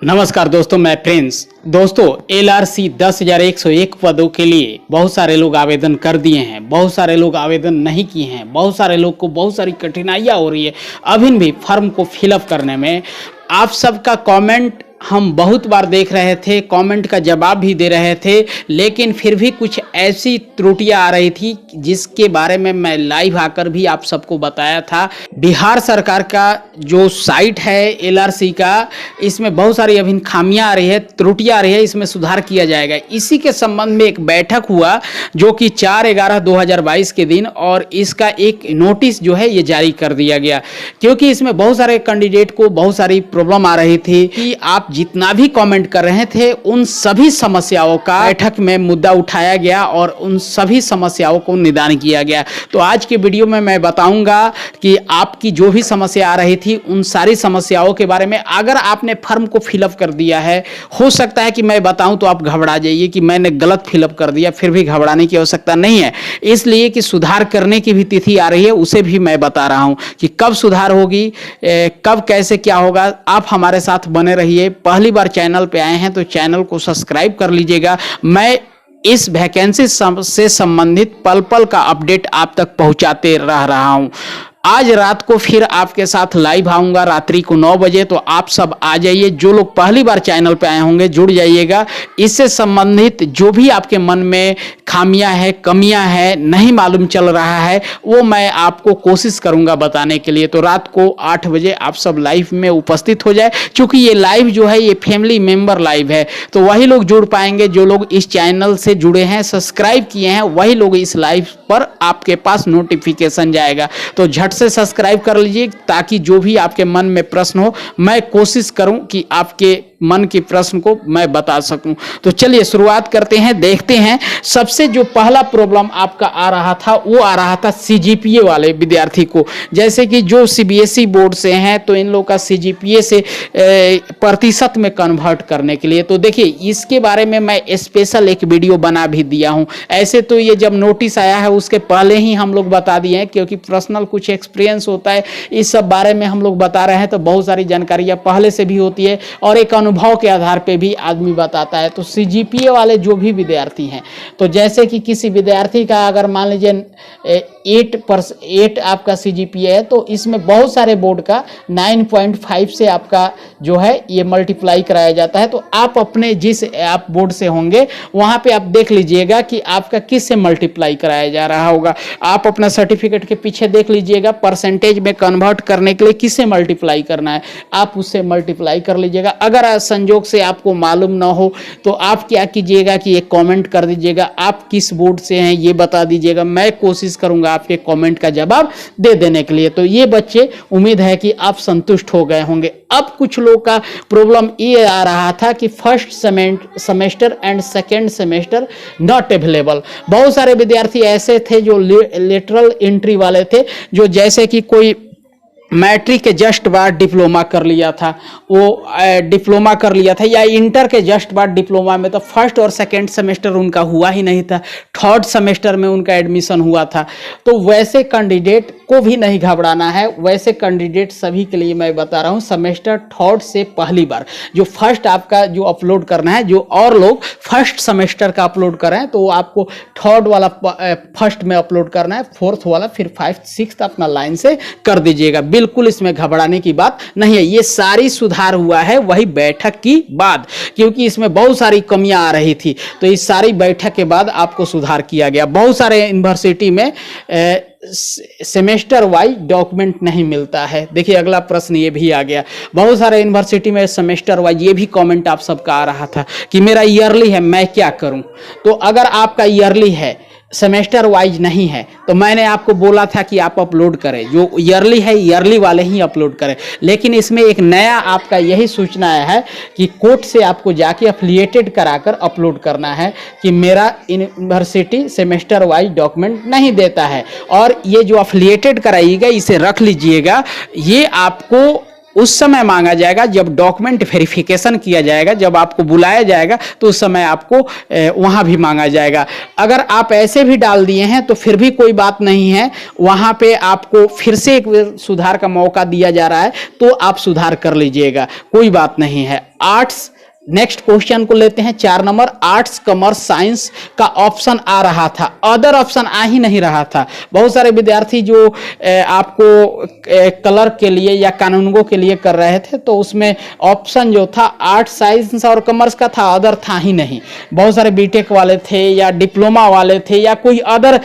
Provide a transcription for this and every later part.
नमस्कार दोस्तों, मैं प्रिंस। दोस्तों, LRC 10,101 पदों के लिए बहुत सारे लोग आवेदन कर दिए हैं, बहुत सारे लोग आवेदन नहीं किए हैं, बहुत सारे लोग को बहुत सारी कठिनाइयाँ हो रही है अभी भी फॉर्म को फिलअप करने में। आप सबका कमेंट हम बहुत बार देख रहे थे, कमेंट का जवाब भी दे रहे थे, लेकिन फिर भी कुछ ऐसी त्रुटियां आ रही थी जिसके बारे में मैं लाइव आकर भी आप सबको बताया था। बिहार सरकार का जो साइट है LRC का, इसमें बहुत सारी अभी खामियां आ रही है, त्रुटियां आ रही है, इसमें सुधार किया जाएगा। इसी के संबंध में एक बैठक हुआ जो कि 4/11/2022 के दिन, और इसका एक नोटिस जो है ये जारी कर दिया गया, क्योंकि इसमें बहुत सारे कैंडिडेट को बहुत सारी प्रॉब्लम आ रही थी कि आप जितना भी कमेंट कर रहे थे उन सभी समस्याओं का बैठक में मुद्दा उठाया गया और उन सभी समस्याओं को निदान किया गया। तो आज के वीडियो में मैं बताऊंगा कि आपकी जो भी समस्या आ रही थी उन सारी समस्याओं के बारे में। अगर आपने फॉर्म को फिलअप कर दिया है, हो सकता है कि मैं बताऊं तो आप घबरा जाइए कि मैंने गलत फिलअप कर दिया, फिर भी घबराने की आवश्यकता नहीं है, इसलिए कि सुधार करने की भी तिथि आ रही है, उसे भी मैं बता रहा हूं कि कब सुधार होगी, कब कैसे क्या होगा। आप हमारे साथ बने रहिए। पहली बार चैनल पे आए हैं तो चैनल को सब्सक्राइब कर लीजिएगा। मैं इस वैकेंसी से संबंधित पल पल का अपडेट आप तक पहुंचाते रह रहा हूं। आज रात को फिर आपके साथ लाइव आऊँगा रात्रि को 9 बजे, तो आप सब आ जाइए। जो लोग पहली बार चैनल पे आए होंगे जुड़ जाइएगा। इससे संबंधित जो भी आपके मन में खामियां हैं, कमियां हैं, नहीं मालूम चल रहा है, वो मैं आपको कोशिश करूंगा बताने के लिए। तो रात को 8 बजे आप सब लाइव में उपस्थित हो जाए। चूँकि ये लाइव जो है ये फैमिली मेम्बर लाइव है, तो वही लोग जुड़ पाएंगे जो लोग इस चैनल से जुड़े हैं, सब्सक्राइब किए हैं, वही लोग इस लाइव पर आपके पास नोटिफिकेशन जाएगा। तो झट से सब्सक्राइब कर लीजिए ताकि जो भी आपके मन में प्रश्न हो, मैं कोशिश करूं कि आपके मन के प्रश्न को मैं बता सकूं। तो चलिए शुरुआत करते हैं, देखते हैं। सबसे जो पहला प्रॉब्लम आपका आ रहा था वो आ रहा था CGPA वाले विद्यार्थी को। जैसे कि जो CBSE बोर्ड से हैं तो इन लोग का CGPA से प्रतिशत में कन्वर्ट करने के लिए, तो देखिए इसके बारे में मैं स्पेशल एक वीडियो बना भी दिया हूं। ऐसे तो ये जब नोटिस आया है उसके पहले ही हम लोग बता दिए हैं, क्योंकि पर्सनल कुछ एक्सपीरियंस होता है, इस सब बारे में हम लोग बता रहे हैं, तो बहुत सारी जानकारियां पहले से भी होती है और एक अनुभव के आधार पे भी आदमी बताता है। तो CGPA वाले जो भी विद्यार्थी हैं, तो जैसे कि किसी विद्यार्थी का अगर मान लीजिए 8 आपका CGPA है, तो इसमें बहुत सारे बोर्ड का 9.5 से आपका जो है ये मल्टीप्लाई कराया जाता है। तो आप अपने जिस आप बोर्ड से होंगे वहाँ पे आप देख लीजिएगा कि आपका किस से मल्टीप्लाई कराया जा रहा होगा। आप अपना सर्टिफिकेट के पीछे देख लीजिएगा, परसेंटेज में कन्वर्ट करने के लिए किससे मल्टीप्लाई करना है, आप उससे मल्टीप्लाई कर लीजिएगा। अगर संजोग से आपको मालूम ना हो तो आप क्या कीजिएगा कि एक कमेंट कर दीजिएगा, आप किस बोर्ड से हैं ये बता दीजिएगा। मैं कोशिश करूंगा आपके कमेंट का जवाब दे देने के लिए। तो ये बच्चे, उम्मीद है कि आप संतुष्ट हो गए होंगे। अब कुछ लोग का प्रॉब्लम ये आ रहा था कि first semester and second semester not available. बहुत सारे विद्यार्थी ऐसे थे जो लेटरल एंट्री वाले थे, जो जैसे कि कोई मैट्रिक के जस्ट बाद डिप्लोमा कर लिया था, वो डिप्लोमा कर लिया था, या इंटर के जस्ट बाद डिप्लोमा में, तो फर्स्ट और सेकंड सेमेस्टर उनका हुआ ही नहीं था, थर्ड सेमेस्टर में उनका एडमिशन हुआ था। तो वैसे कैंडिडेट को भी नहीं घबराना है। वैसे कैंडिडेट सभी के लिए मैं बता रहा हूँ, सेमेस्टर थर्ड से पहली बार जो फर्स्ट आपका जो अपलोड करना है, जो और लोग फर्स्ट सेमेस्टर का अपलोड कर रहे हैं तो वो आपको थर्ड वाला फर्स्ट में अपलोड करना है, फोर्थ वाला फिर 5th 6th अपना लाइन से कर दीजिएगा। बिल्कुल इसमें घबराने की बात नहीं है। ये सारी सुधार हुआ है वही बैठक की बाद, क्योंकि इसमें बहुत सारी कमियां आ रही थी, तो इस सारी बैठक के बाद आपको सुधार किया गया। बहुत सारे यूनिवर्सिटी में सेमेस्टर वाइज डॉक्यूमेंट नहीं मिलता है। देखिए अगला प्रश्न ये भी आ गया, बहुत सारे यूनिवर्सिटी में सेमेस्टर वाइज, ये भी कमेंट आप सबका आ रहा था कि मेरा ईयरली है मैं क्या करूं। तो अगर आपका ईयरली है, सेमेस्टर वाइज नहीं है, तो मैंने आपको बोला था कि आप अपलोड करें, जो ईयरली है ईयरली वाले ही अपलोड करें। लेकिन इसमें एक नया आपका यही सूचना है कि कोर्ट से आपको जाके एफिलिएटेड कराकर अपलोड करना है कि मेरा यूनिवर्सिटी सेमेस्टर वाइज डॉक्यूमेंट नहीं देता है। और ये जो एफिलिएटेड कराइएगा इसे रख लीजिएगा, ये आपको उस समय मांगा जाएगा जब डॉक्यूमेंट वेरिफिकेशन किया जाएगा, जब आपको बुलाया जाएगा तो उस समय आपको वहां भी मांगा जाएगा। अगर आप ऐसे भी डाल दिए हैं तो फिर भी कोई बात नहीं है, वहां पे आपको फिर से एक सुधार का मौका दिया जा रहा है, तो आप सुधार कर लीजिएगा, कोई बात नहीं है। आर्ट्स, नेक्स्ट क्वेश्चन को लेते हैं 4 नंबर। आर्ट्स, कॉमर्स, साइंस का ऑप्शन आ रहा था, अदर ऑप्शन आ ही नहीं रहा था। बहुत सारे विद्यार्थी जो आपको कलर के लिए या कानूनगो के लिए कर रहे थे, तो उसमें ऑप्शन जो था आर्ट्स, साइंस और कॉमर्स का था, अदर था ही नहीं। बहुत सारे बीटेक वाले थे या डिप्लोमा वाले थे या कोई अदर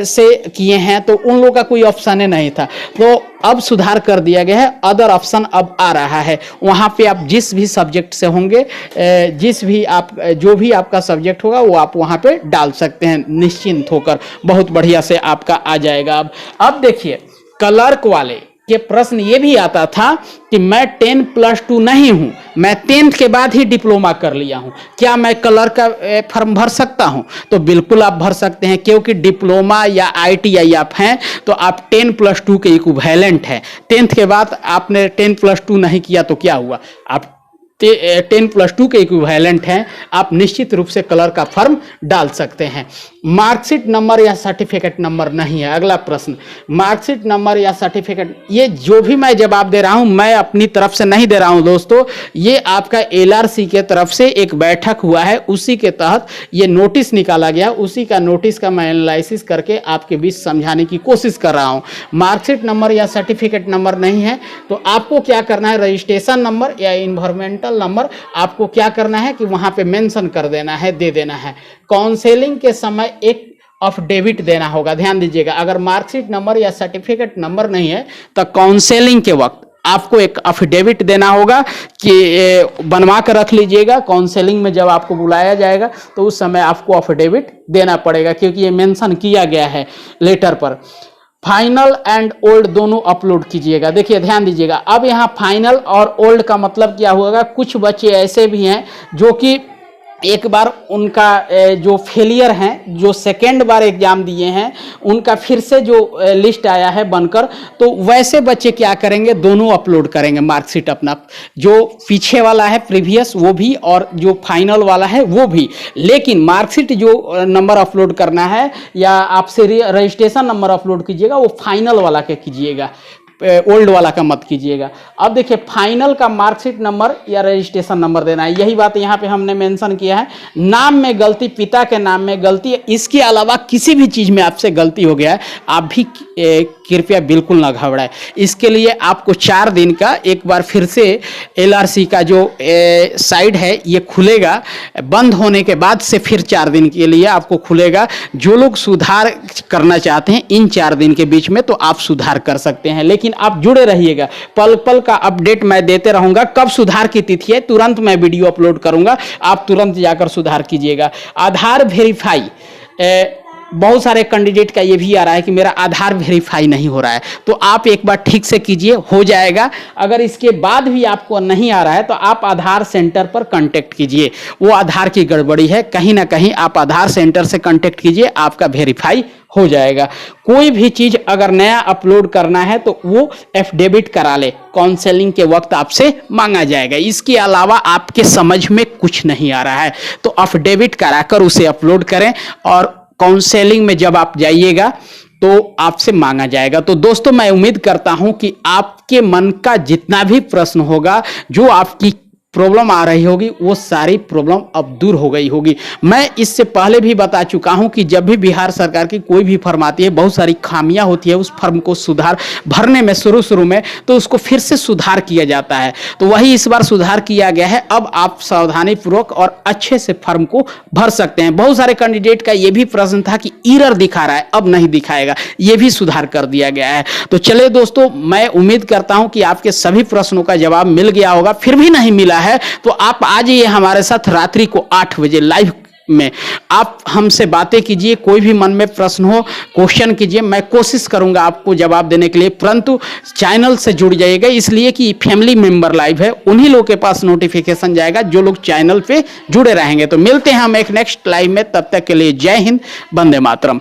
से किए हैं, तो उन लोगों का कोई ऑप्शन ही नहीं था। तो अब सुधार कर दिया गया है, अदर ऑप्शन अब आ रहा है। वहां पे आप जिस भी सब्जेक्ट से होंगे, जो भी आपका सब्जेक्ट होगा वो आप वहां पे डाल सकते हैं निश्चिंत होकर, बहुत बढ़िया से आपका आ जाएगा। अब देखिए, क्लर्क वाले के प्रश्न ये भी आता था कि मैं 10+2 नहीं हूं, मैं 10th के बाद ही डिप्लोमा कर लिया हूं, क्या मैं क्लर्क का फॉर्म भर सकता हूं? तो बिल्कुल आप भर सकते हैं, क्योंकि डिप्लोमा या ITI आप हैं तो आप 10+2 के इक्विवेलेंट है। 10th के बाद आपने 10+2 नहीं किया तो क्या हुआ, आप 10+2 के इक्विवेलेंट हैं, आप निश्चित रूप से कलर का फॉर्म डाल सकते हैं। मार्कशीट नंबर या सर्टिफिकेट नंबर नहीं है। अगला प्रश्न, मार्कशीट नंबर या सर्टिफिकेट, ये जो भी मैं जवाब दे रहा हूं मैं अपनी तरफ से नहीं दे रहा हूं दोस्तों, ये आपका LRC के तरफ से एक बैठक हुआ है, उसी के तहत ये नोटिस निकाला गया, उसी का नोटिस का मैं एनालिसिस करके आपके बीच समझाने की कोशिश कर रहा हूं। मार्कशीट नंबर या सर्टिफिकेट नंबर नहीं है, तो आपको क्या करना है, रजिस्ट्रेशन नंबर या इन्वायरमेंटल नंबर आपको क्या करना है कि वहां पे मेंशन कर देना है, दे देना है। काउंसलिंग के समय एक अफिडेविट देना होगा, ध्यान दीजिएगा। अगर मार्कशीट नंबर या सर्टिफिकेट नंबर नहीं है तो काउंसलिंग के वक्त आपको एक अफिडेविट देना होगा कि बनवा कर रख लीजिएगा। काउंसलिंग में जब आपको बुलाया जाएगा तो उस समय आपको अफिडेविट देना पड़ेगा, क्योंकि ये मेंशन किया गया है लेटर पर। फाइनल एंड ओल्ड दोनों अपलोड कीजिएगा। देखिए ध्यान दीजिएगा, अब यहाँ फाइनल और ओल्ड का मतलब क्या होगा, कुछ बच्चे ऐसे भी हैं जो कि एक बार उनका जो फेलियर हैं, जो सेकेंड बार एग्जाम दिए हैं, उनका फिर से जो लिस्ट आया है बनकर, तो वैसे बच्चे क्या करेंगे, दोनों अपलोड करेंगे मार्कशीट अपना, जो पीछे वाला है प्रीवियस वो भी और जो फाइनल वाला है वो भी। लेकिन मार्कशीट जो नंबर अपलोड करना है या आपसे रजिस्ट्रेशन नंबर अपलोड कीजिएगा वो फाइनल वाला के कीजिएगा, ओल्ड वाला का मत कीजिएगा। अब देखिए, फाइनल का मार्कशीट नंबर या रजिस्ट्रेशन नंबर देना है, यही बात यहाँ पे हमने मेंशन किया है। नाम में गलती, पिता के नाम में गलती, इसके अलावा किसी भी चीज़ में आपसे गलती हो गया है, आप भी कृपया बिल्कुल ना घबराएं। इसके लिए आपको 4 दिन का एक बार फिर से LRC का जो साइट है ये खुलेगा, बंद होने के बाद से फिर 4 दिन के लिए आपको खुलेगा। जो लोग सुधार करना चाहते हैं इन 4 दिन के बीच में तो आप सुधार कर सकते हैं, लेकिन आप जुड़े रहिएगा, पल पल का अपडेट मैं देते रहूंगा। कब सुधार की तिथि है तुरंत मैं वीडियो अपलोड करूंगा, आप तुरंत जाकर सुधार कीजिएगा। आधार वेरीफाई, बहुत सारे कैंडिडेट का ये भी आ रहा है कि मेरा आधार वेरीफाई नहीं हो रहा है, तो आप एक बार ठीक से कीजिए, हो जाएगा। अगर इसके बाद भी आपको नहीं आ रहा है तो आप आधार सेंटर पर कांटेक्ट कीजिए, वो आधार की गड़बड़ी है, कहीं ना कहीं आप आधार सेंटर से कांटेक्ट कीजिए, आपका वेरीफाई हो जाएगा। कोई भी चीज अगर नया अपलोड करना है तो वो एफिडेविट करा ले, काउंसलिंग के वक्त आपसे मांगा जाएगा। इसके अलावा आपके समझ में कुछ नहीं आ रहा है तो एफिडेविट कराकर उसे अपलोड करें, और काउंसलिंग में जब आप जाइएगा तो आपसे मांगा जाएगा। तो दोस्तों, मैं उम्मीद करता हूं कि आपके मन का जितना भी प्रश्न होगा, जो आपकी प्रॉब्लम आ रही होगी, वो सारी प्रॉब्लम अब दूर हो गई होगी। मैं इससे पहले भी बता चुका हूं कि जब भी बिहार सरकार की कोई भी फर्म आती है, बहुत सारी खामियां होती है उस फर्म को सुधार भरने में, शुरू में तो उसको फिर से सुधार किया जाता है, तो वही इस बार सुधार किया गया है। अब आप सावधानी पूर्वक और अच्छे से फर्म को भर सकते हैं। बहुत सारे कैंडिडेट का ये भी प्रश्न था कि एरर दिखा रहा है, अब नहीं दिखाएगा, ये भी सुधार कर दिया गया है। तो चलिए दोस्तों, मैं उम्मीद करता हूं कि आपके सभी प्रश्नों का जवाब मिल गया होगा। फिर भी नहीं मिला है तो आप आ जाइए हमारे साथ रात्रि को 8 बजे लाइव में, आप हमसे बातें कीजिए, कोई भी मन में प्रश्न हो क्वेश्चन कीजिए, मैं कोशिश करूंगा आपको जवाब देने के लिए। परंतु चैनल से जुड़ जाइएगा, इसलिए कि फैमिली मेंबर लाइव है, उन्हीं लोग के पास नोटिफिकेशन जाएगा जो लोग चैनल पे जुड़े रहेंगे। तो मिलते हैं हम एक नेक्स्ट लाइव में, तब तक के लिए जय हिंद, वंदे मातरम।